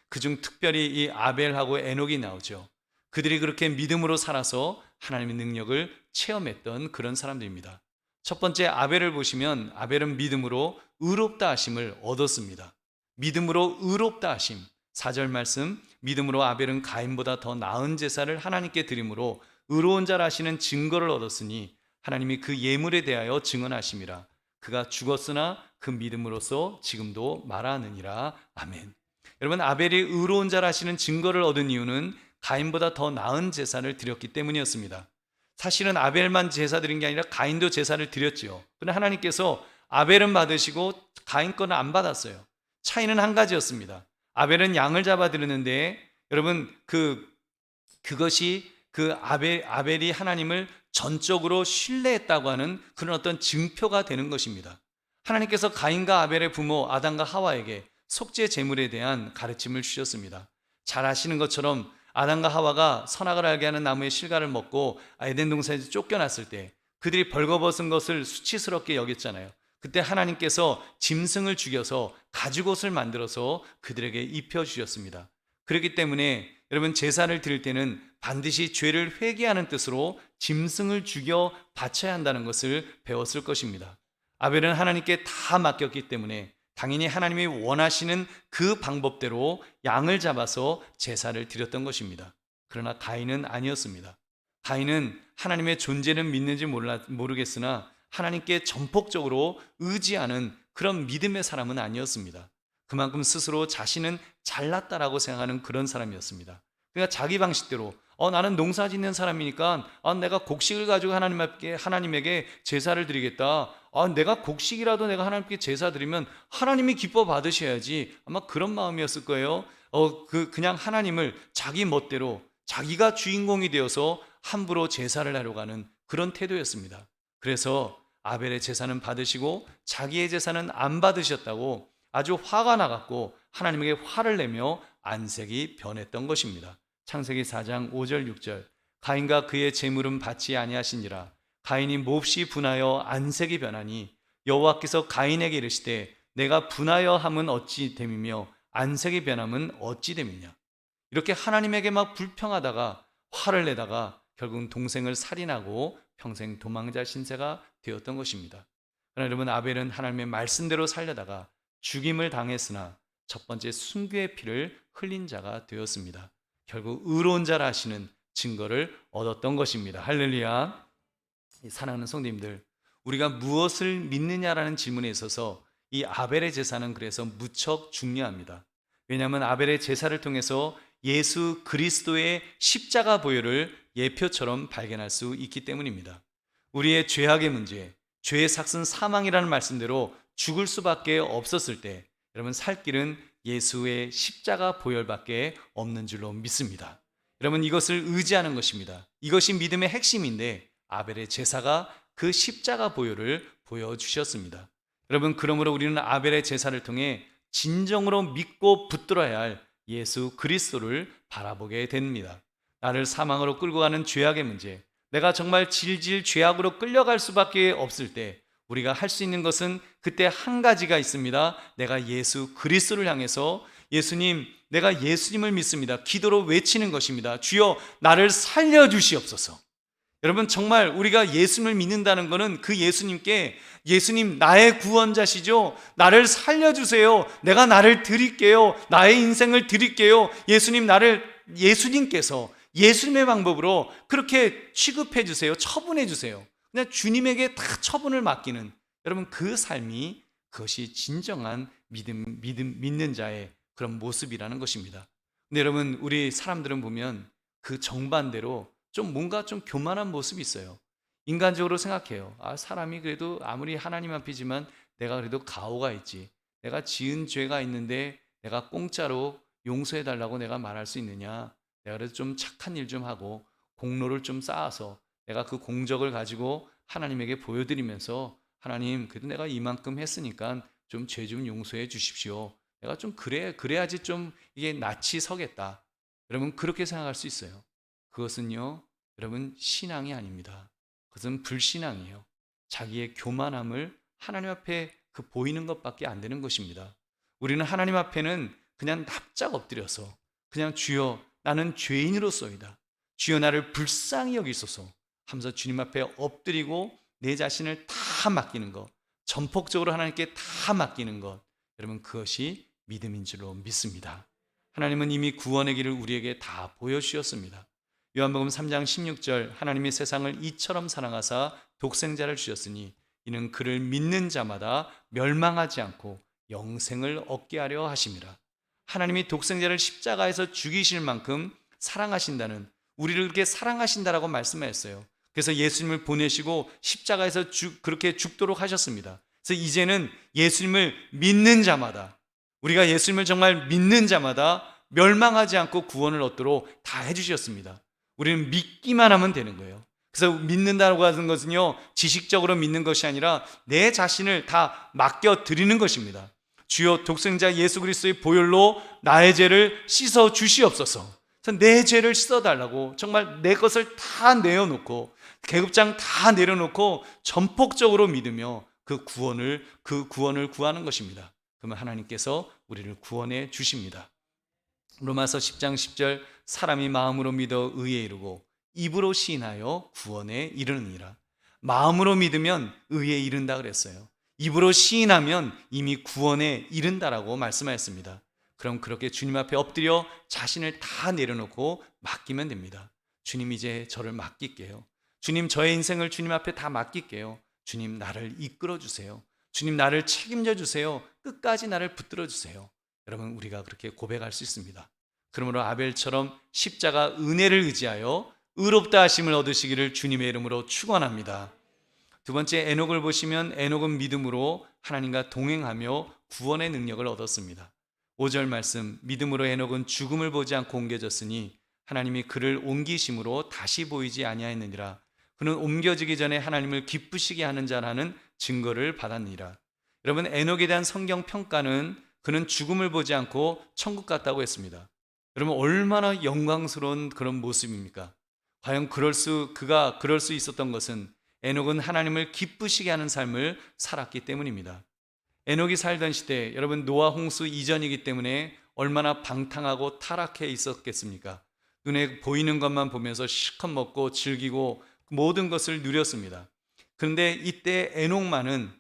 Speaker 1: 그중 특별히 이 아벨하고 에녹이 나오죠. 그들이 그렇게 믿음으로 살아서 하나님의 능력을 체험했던 그런 사람들입니다. 첫 번째, 아벨을 보시면 아벨은 믿음으로 의롭다 하심을 얻었습니다. 믿음으로 의롭다 하심. 4절 말씀, 믿음으로 아벨은 가인보다 더 나은 제사를 하나님께 드림으로 의로운 자라 하시는 증거를 얻었으니 하나님이 그 예물에 대하여 증언하심이라. 그가 죽었으나 그 믿음으로써 지금도 말하느니라. 아멘. 여러분, 아벨이 의로운 자라 하시는 증거를 얻은 이유는 가인보다 더 나은 제사를 드렸기 때문이었습니다. 사실은 아벨만 제사 드린 게 아니라 가인도 제사를 드렸지요. 그런데 하나님께서 아벨은 받으시고 가인 거는 안 받았어요. 차이는 한 가지였습니다. 아벨은 양을 잡아 드렸는데, 여러분, 그것이 아벨이 하나님을 전적으로 신뢰했다고 하는 그런 어떤 증표가 되는 것입니다. 하나님께서 가인과 아벨의 부모 아담과 하와에게 속죄 제물에 대한 가르침을 주셨습니다. 잘 아시는 것처럼 아담과 하와가 선악을 알게 하는 나무의 실과를 먹고 에덴 동산에서 쫓겨났을 때 그들이 벌거벗은 것을 수치스럽게 여겼잖아요. 그때 하나님께서 짐승을 죽여서 가죽옷을 만들어서 그들에게 입혀주셨습니다. 그렇기 때문에 여러분, 제사를 드릴 때는 반드시 죄를 회개하는 뜻으로 짐승을 죽여 바쳐야 한다는 것을 배웠을 것입니다. 아벨은 하나님께 다 맡겼기 때문에 당연히 하나님이 원하시는 그 방법대로 양을 잡아서 제사를 드렸던 것입니다. 그러나 가인은 아니었습니다. 가인은 하나님의 존재는 믿는지 모르겠으나 하나님께 전폭적으로 의지하는 그런 믿음의 사람은 아니었습니다. 그만큼 스스로 자신은 잘났다라고 생각하는 그런 사람이었습니다. 그러니까 자기 방식대로 나는 농사 짓는 사람이니까 내가 곡식을 가지고 하나님에게 제사를 드리겠다. 내가 곡식이라도 내가 하나님께 제사 드리면 하나님이 기뻐 받으셔야지. 아마 그런 마음이었을 거예요. 그냥 하나님을 자기 멋대로 자기가 주인공이 되어서 함부로 제사를 하려고 하는 그런 태도였습니다. 그래서 아벨의 제사는 받으시고 자기의 제사는 안 받으셨다고 아주 화가 나갖고 하나님에게 화를 내며 안색이 변했던 것입니다. 창세기 4장 5절 6절, 가인과 그의 제물은 받지 아니하시니라. 가인이 몹시 분하여 안색이 변하니 여호와께서 가인에게 이르시되 내가 분하여 함은 어찌 됨이며 안색이 변함은 어찌 됨이냐. 이렇게 하나님에게 막 불평하다가 화를 내다가 결국은 동생을 살인하고 평생 도망자 신세가 되었던 것입니다. 그러나 여러분, 아벨은 하나님의 말씀대로 살려다가 죽임을 당했으나 첫 번째 순교의 피를 흘린 자가 되었습니다. 결국 의로운 자라 하시는 증거를 얻었던 것입니다. 할렐루야. 사랑하는 성도님들, 우리가 무엇을 믿느냐라는 질문에 있어서 이 아벨의 제사는 그래서 무척 중요합니다. 왜냐하면 아벨의 제사를 통해서 예수 그리스도의 십자가 보혈을 예표처럼 발견할 수 있기 때문입니다. 우리의 죄악의 문제, 죄의 삭은 사망이라는 말씀대로 죽을 수밖에 없었을 때 여러분, 살 길은 예수의 십자가 보혈밖에 없는 줄로 믿습니다. 여러분, 이것을 의지하는 것입니다. 이것이 믿음의 핵심인데 아벨의 제사가 그 십자가 보혈을 보여주셨습니다. 여러분, 그러므로 우리는 아벨의 제사를 통해 진정으로 믿고 붙들어야 할 예수 그리스도를 바라보게 됩니다. 나를 사망으로 끌고 가는 죄악의 문제, 내가 정말 질질 죄악으로 끌려갈 수밖에 없을 때 우리가 할 수 있는 것은 그때 한 가지가 있습니다. 내가 예수 그리스도를 향해서 예수님, 내가 예수님을 믿습니다. 기도로 외치는 것입니다. 주여 나를 살려주시옵소서. 여러분, 정말 우리가 예수님을 믿는다는 것은 그 예수님께 예수님 나의 구원자시죠? 나를 살려주세요. 내가 나를 드릴게요. 나의 인생을 드릴게요. 예수님, 나를 예수님께서 예수님의 방법으로 그렇게 취급해 주세요. 처분해 주세요. 그냥 주님에게 다 처분을 맡기는, 여러분, 그 삶이 그것이 진정한 믿는 자의 그런 모습이라는 것입니다. 근데 여러분, 우리 사람들은 보면 그 정반대로 뭔가 좀 교만한 모습이 있어요. 인간적으로 생각해요. 사람이 그래도 아무리 하나님 앞이지만 내가 그래도 가오가 있지. 내가 지은 죄가 있는데 내가 공짜로 용서해 달라고 내가 말할 수 있느냐. 내가 그래도 좀 착한 일 좀 하고 공로를 좀 쌓아서 내가 그 공적을 가지고 하나님에게 보여드리면서 하나님, 그래도 내가 이만큼 했으니까 좀 죄 좀 용서해 주십시오. 내가 좀 그래야지 좀 이게 낯이 서겠다. 여러분, 그렇게 생각할 수 있어요. 그것은요, 여러분, 신앙이 아닙니다. 그것은 불신앙이에요. 자기의 교만함을 하나님 앞에 그 보이는 것밖에 안 되는 것입니다. 우리는 하나님 앞에는 그냥 납작 엎드려서 그냥 주여 나는 죄인으로서이다. 주여 나를 불쌍히 여기소서 하면서 주님 앞에 엎드리고 내 자신을 다 맡기는 것, 전폭적으로 하나님께 다 맡기는 것, 여러분, 그것이 믿음인 줄로 믿습니다. 하나님은 이미 구원의 길을 우리에게 다 보여주셨습니다. 요한복음 3장 16절, 하나님이 세상을 이처럼 사랑하사 독생자를 주셨으니 이는 그를 믿는 자마다 멸망하지 않고 영생을 얻게 하려 하심이라. 하나님이 독생자를 십자가에서 죽이실 만큼 사랑하신다는, 우리를 그렇게 사랑하신다라고 말씀하셨어요. 그래서 예수님을 보내시고 십자가에서 그렇게 죽도록 하셨습니다. 그래서 이제는 예수님을 믿는 자마다, 우리가 예수님을 정말 믿는 자마다 멸망하지 않고 구원을 얻도록 다 해주셨습니다. 우리는 믿기만 하면 되는 거예요. 그래서 믿는다고 하는 것은요, 지식적으로 믿는 것이 아니라 내 자신을 다 맡겨 드리는 것입니다. 주여 독생자 예수 그리스도의 보혈로 나의 죄를 씻어 주시옵소서. 내 죄를 씻어달라고 정말 내 것을 다 내어놓고 계급장 다 내려놓고 전폭적으로 믿으며 그 구원을 구하는 것입니다. 그러면 하나님께서 우리를 구원해 주십니다. 로마서 10장 10절, 사람이 마음으로 믿어 의에 이르고 입으로 시인하여 구원에 이르느니라. 마음으로 믿으면 의에 이른다 그랬어요. 입으로 시인하면 이미 구원에 이른다라고 말씀하였습니다. 그럼 그렇게 주님 앞에 엎드려 자신을 다 내려놓고 맡기면 됩니다. 주님, 이제 저를 맡길게요. 주님, 저의 인생을 주님 앞에 다 맡길게요. 주님, 나를 이끌어 주세요. 주님, 나를 책임져 주세요. 끝까지 나를 붙들어 주세요. 여러분, 우리가 그렇게 고백할 수 있습니다. 그러므로 아벨처럼 십자가 은혜를 의지하여 의롭다 하심을 얻으시기를 주님의 이름으로 축원합니다. 두 번째, 에녹을 보시면 에녹은 믿음으로 하나님과 동행하며 구원의 능력을 얻었습니다. 5절 말씀, 믿음으로 에녹은 죽음을 보지 않고 옮겨졌으니 하나님이 그를 옮기심으로 다시 보이지 아니하였느니라. 그는 옮겨지기 전에 하나님을 기쁘시게 하는 자라는 증거를 받았느니라. 여러분, 에녹에 대한 성경 평가는 그는 죽음을 보지 않고 천국 갔다고 했습니다. 여러분, 얼마나 영광스러운 그런 모습입니까? 과연 그가 그럴 수 있었던 것은 에녹은 하나님을 기쁘시게 하는 삶을 살았기 때문입니다. 에녹이 살던 시대, 여러분, 노아 홍수 이전이기 때문에 얼마나 방탕하고 타락해 있었겠습니까? 눈에 보이는 것만 보면서 실컷 먹고 즐기고 모든 것을 누렸습니다. 그런데 이때 에녹만은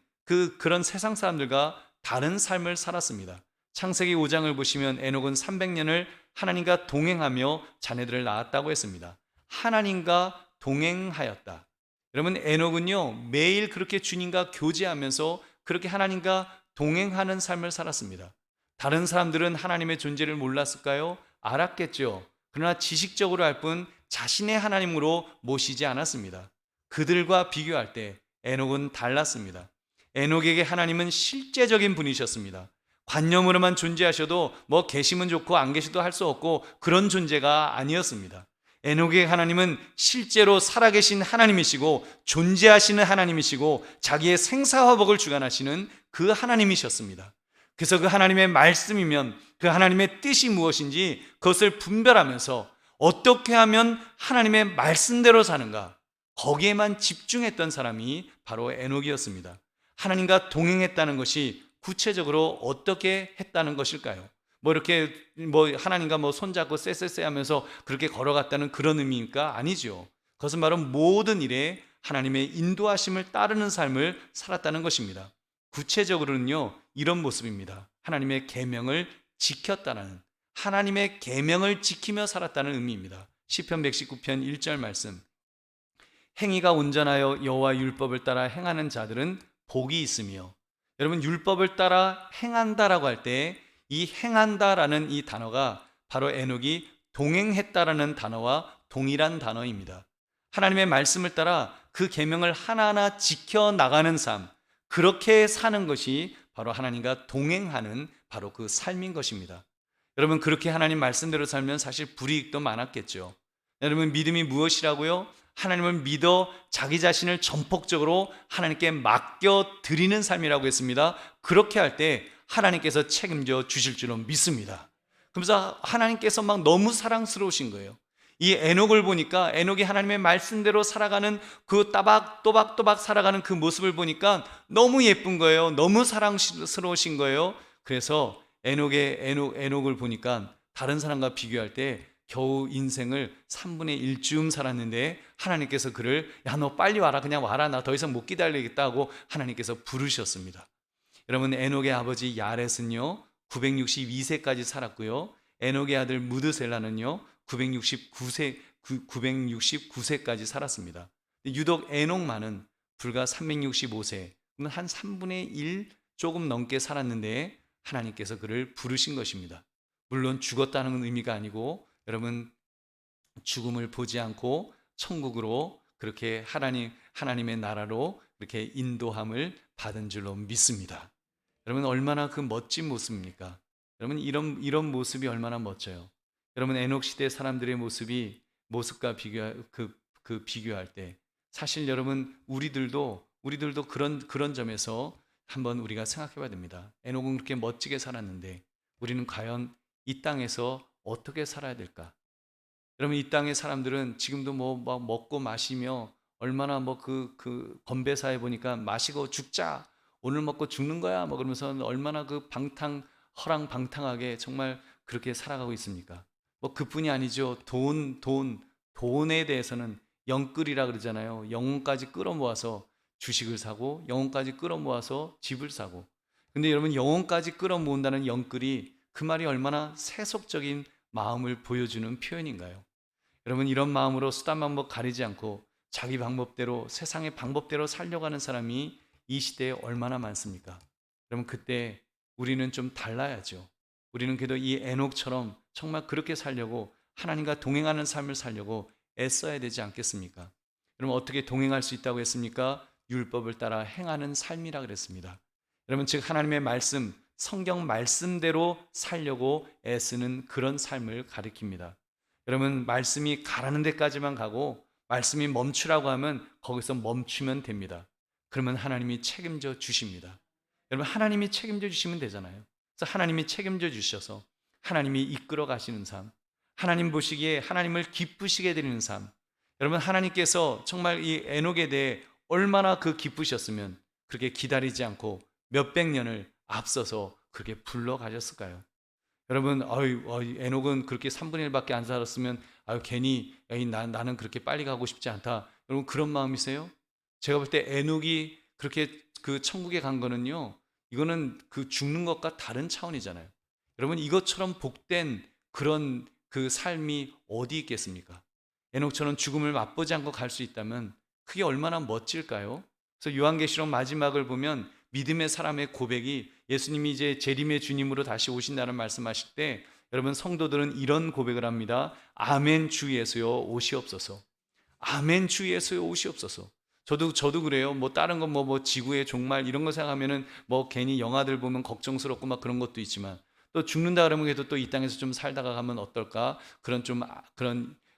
Speaker 1: 그런 세상 사람들과 다른 삶을 살았습니다. 창세기 5장을 보시면 에녹은 300년을 하나님과 동행하며 자녀들을 낳았다고 했습니다. 하나님과 동행하였다. 여러분, 에녹은요, 매일 그렇게 주님과 교제하면서 그렇게 하나님과 동행하는 삶을 살았습니다. 다른 사람들은 하나님의 존재를 몰랐을까요? 알았겠죠. 그러나 지식적으로 알 뿐 자신의 하나님으로 모시지 않았습니다. 그들과 비교할 때 에녹은 달랐습니다. 에녹에게 하나님은 실제적인 분이셨습니다. 관념으로만 존재하셔도 계시면 좋고 안 계셔도 할 수 없고 그런 존재가 아니었습니다. 에녹의 하나님은 실제로 살아계신 하나님이시고 존재하시는 하나님이시고 자기의 생사화복을 주관하시는 그 하나님이셨습니다. 그래서 그 하나님의 말씀이면 그 하나님의 뜻이 무엇인지 그것을 분별하면서 어떻게 하면 하나님의 말씀대로 사는가, 거기에만 집중했던 사람이 바로 에녹이었습니다. 하나님과 동행했다는 것이 구체적으로 어떻게 했다는 것일까요? 이렇게 하나님과 손잡고 쎄쎄쎄 하면서 그렇게 걸어갔다는 그런 의미입니까? 아니죠. 그것은 바로 모든 일에 하나님의 인도하심을 따르는 삶을 살았다는 것입니다. 구체적으로는요, 이런 모습입니다. 하나님의 계명을 지켰다는, 하나님의 계명을 지키며 살았다는 의미입니다. 시편 119편 1절 말씀, 행위가 온전하여 여호와 율법을 따라 행하는 자들은 복이 있으며. 여러분, 율법을 따라 행한다라고 할 때 이 행한다라는 이 단어가 바로 에녹이 동행했다라는 단어와 동일한 단어입니다. 하나님의 말씀을 따라 그 계명을 하나하나 지켜나가는 삶, 그렇게 사는 것이 바로 하나님과 동행하는 바로 그 삶인 것입니다. 여러분, 그렇게 하나님 말씀대로 살면 사실 불이익도 많았겠죠. 여러분, 믿음이 무엇이라고요? 하나님을 믿어 자기 자신을 전폭적으로 하나님께 맡겨 드리는 삶이라고 했습니다. 그렇게 할 때 하나님께서 책임져 주실 줄로 믿습니다. 그러면서 하나님께서 막 너무 사랑스러우신 거예요. 이 에녹을 보니까 에녹이 하나님의 말씀대로 살아가는 그 또박또박 살아가는 그 모습을 보니까 너무 예쁜 거예요. 너무 사랑스러우신 거예요. 그래서 에녹을 보니까 다른 사람과 비교할 때 겨우 인생을 3분의 1쯤 살았는데 하나님께서 그를 야, 너 빨리 와라, 그냥 와라, 나 더 이상 못 기다리겠다 하고 하나님께서 부르셨습니다. 여러분, 에녹의 아버지 야렛은요 962세까지 살았고요, 에녹의 아들 무드셀라는요 969세까지 살았습니다. 유독 에녹만은 불과 365세, 한 3분의 1 조금 넘게 살았는데 하나님께서 그를 부르신 것입니다. 물론 죽었다는 의미가 아니고, 여러분, 죽음을 보지 않고 천국으로 그렇게 하나님의 나라로 그렇게 인도함을 받은 줄로 믿습니다. 여러분, 얼마나 그 멋진 모습입니까? 여러분, 이런 모습이 얼마나 멋져요. 여러분, 에녹 시대 사람들의 모습과 비교할 때 사실 여러분, 우리들도 그런 점에서 한번 우리가 생각해 봐야 됩니다. 에녹은 그렇게 멋지게 살았는데 우리는 과연 이 땅에서 어떻게 살아야 될까? 여러분, 이 땅의 사람들은 지금도 막 먹고 마시며 얼마나 그 건배사에 보니까 마시고 죽자, 오늘 먹고 죽는 거야 그러면서 얼마나 그 허랑방탕하게 정말 그렇게 살아가고 있습니까? 그뿐이 아니죠. 돈에 대해서는 영끌이라 그러잖아요. 영혼까지 끌어모아서 주식을 사고 영혼까지 끌어모아서 집을 사고. 근데 여러분, 영혼까지 끌어모은다는 영끌이 그 말이 얼마나 세속적인 마음을 보여주는 표현인가요? 여러분, 이런 마음으로 수단 방법 가리지 않고 자기 방법대로, 세상의 방법대로 살려고 하는 사람이 이 시대에 얼마나 많습니까? 여러분, 그때 우리는 좀 달라야죠. 우리는 그래도 이 에녹처럼 정말 그렇게 살려고, 하나님과 동행하는 삶을 살려고 애써야 되지 않겠습니까? 여러분, 어떻게 동행할 수 있다고 했습니까? 율법을 따라 행하는 삶이라 그랬습니다. 여러분, 즉 하나님의 말씀, 성경 말씀대로 살려고 애쓰는 그런 삶을 가리킵니다. 여러분, 말씀이 가라는 데까지만 가고 말씀이 멈추라고 하면 거기서 멈추면 됩니다. 그러면 하나님이 책임져 주십니다. 여러분, 하나님이 책임져 주시면 되잖아요. 그래서 하나님이 책임져 주셔서 하나님이 이끌어 가시는 삶, 하나님 보시기에 하나님을 기쁘시게 드리는 삶. 여러분, 하나님께서 정말 이 에녹에 대해 얼마나 기쁘셨으면 그렇게 기다리지 않고 몇백 년을 앞서서 그렇게 불러가셨을까요? 여러분, 에녹은 그렇게 3분의 1밖에 안 살았으면 괜히 나는 그렇게 빨리 가고 싶지 않다, 여러분, 그런 마음이세요? 제가 볼 때 에녹이 그렇게 그 천국에 간 거는요, 이거는 그 죽는 것과 다른 차원이잖아요. 여러분, 이것처럼 복된 그런 그 삶이 어디 있겠습니까? 에녹처럼 죽음을 맛보지 않고 갈 수 있다면 그게 얼마나 멋질까요? 그래서 요한계시록 마지막을 보면 믿음의 사람의 고백이, 예수님이 이제 재림의 주님으로 다시 오신다는 말씀하실 때 여러분, 성도들은 이런 고백을 합니다. 아멘, 주 예수여 오시옵소서. 아멘, 주 예수여 오시옵소서. 저도 그래요. 다른 건 지구의 종말 이런 거 생각하면은 괜히 영화들 보면 걱정스럽고 막 그런 것도 있지만, 또 죽는다 그러면 그래도 또 이 땅에서 좀 살다가 가면 어떨까, 그런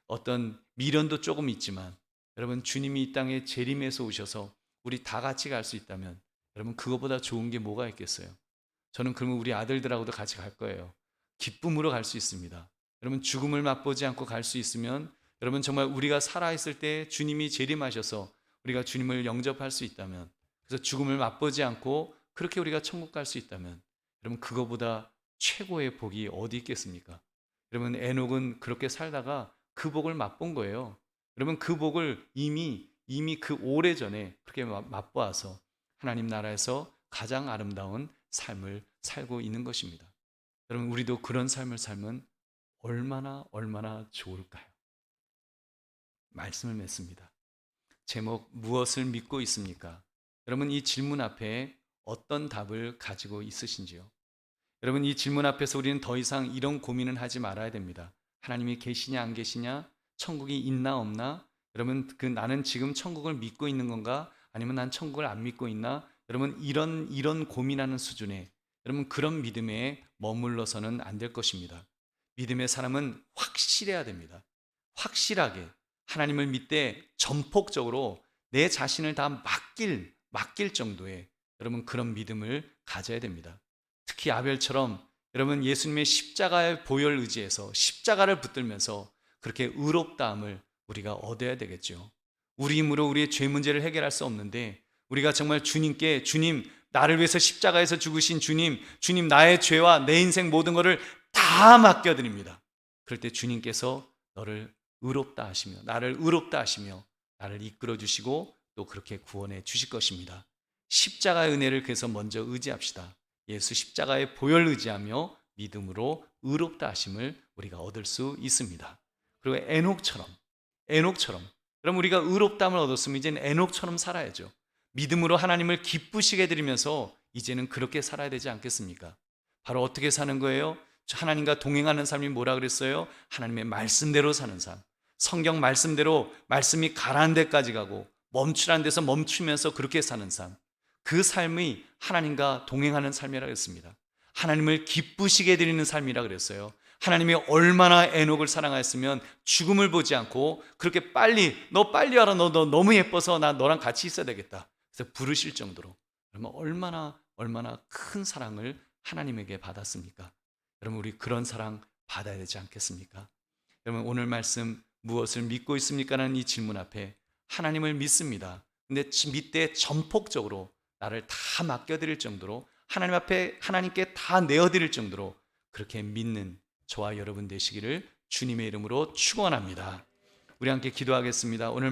Speaker 1: 어떤 미련도 조금 있지만 여러분 주님이 이 땅에 재림해서 오셔서 우리 다 같이 갈 수 있다면 여러분 그거보다 좋은 게 뭐가 있겠어요? 저는 그러면 우리 아들들하고도 같이 갈 거예요. 기쁨으로 갈 수 있습니다. 여러분 죽음을 맛보지 않고 갈 수 있으면 여러분 정말 우리가 살아있을 때 주님이 재림하셔서 우리가 주님을 영접할 수 있다면, 그래서 죽음을 맛보지 않고 그렇게 우리가 천국 갈 수 있다면 여러분 그거보다 최고의 복이 어디 있겠습니까? 여러분 에녹은 그렇게 살다가 그 복을 맛본 거예요. 여러분 그 복을 이미 그 오래전에 그렇게 맛보아서 하나님 나라에서 가장 아름다운 삶을 살고 있는 것입니다. 여러분 우리도 그런 삶을 살면 얼마나 좋을까요? 말씀을 맺습니다. 제목 무엇을 믿고 있습니까? 여러분 이 질문 앞에 어떤 답을 가지고 있으신지요? 여러분 이 질문 앞에서 우리는 더 이상 이런 고민은 하지 말아야 됩니다. 하나님이 계시냐 안 계시냐? 천국이 있나 없나? 여러분 나는 지금 천국을 믿고 있는 건가? 아니면 난 천국을 안 믿고 있나? 여러분 이런 고민하는 수준에 여러분 그런 믿음에 머물러서는 안 될 것입니다. 믿음의 사람은 확실해야 됩니다. 확실하게 하나님을 믿되 전폭적으로 내 자신을 다 맡길 정도의 여러분 그런 믿음을 가져야 됩니다. 특히 아벨처럼 여러분 예수님의 십자가의 보혈 의지에서 십자가를 붙들면서 그렇게 의롭다함을 우리가 얻어야 되겠죠. 우리 힘으로 우리의 죄 문제를 해결할 수 없는데 우리가 정말 주님께 주님 나를 위해서 십자가에서 죽으신 주님 나의 죄와 내 인생 모든 것을 다 맡겨드립니다. 그럴 때 주님께서 너를 의롭다 하시며 나를 의롭다 하시며 나를 이끌어 주시고 또 그렇게 구원해 주실 것입니다. 십자가의 은혜를 그래서 먼저 의지합시다. 예수 십자가의 보혈 의지하며 믿음으로 의롭다 하심을 우리가 얻을 수 있습니다. 그리고 에녹처럼 그럼 우리가 의롭다함을 얻었으면 이제는 에녹처럼 살아야죠. 믿음으로 하나님을 기쁘시게 드리면서 이제는 그렇게 살아야 되지 않겠습니까? 바로 어떻게 사는 거예요? 하나님과 동행하는 삶이 뭐라 그랬어요? 하나님의 말씀대로 사는 삶. 성경 말씀대로 말씀이 가라앉는 데까지 가고 멈추라는 데서 멈추면서 그렇게 사는 삶. 그 삶이 하나님과 동행하는 삶이라고 했습니다. 하나님을 기쁘시게 드리는 삶이라 그랬어요. 하나님이 얼마나 에녹을 사랑하였으면 죽음을 보지 않고 그렇게 너 빨리 와라. 너 너무 예뻐서 나 너랑 같이 있어야 되겠다. 그래서 부르실 정도로 얼마나 큰 사랑을 하나님에게 받았습니까? 여러분 우리 그런 사랑 받아야 되지 않겠습니까? 여러분 오늘 말씀 무엇을 믿고 있습니까? 라는 이 질문 앞에 하나님을 믿습니다. 근데 믿되 전폭적으로 나를 다 맡겨드릴 정도로 하나님 앞에 하나님께 다 내어드릴 정도로 그렇게 믿는 저와 여러분 되시기를 주님의 이름으로 축원합니다. 우리 함께 기도하겠습니다. 오늘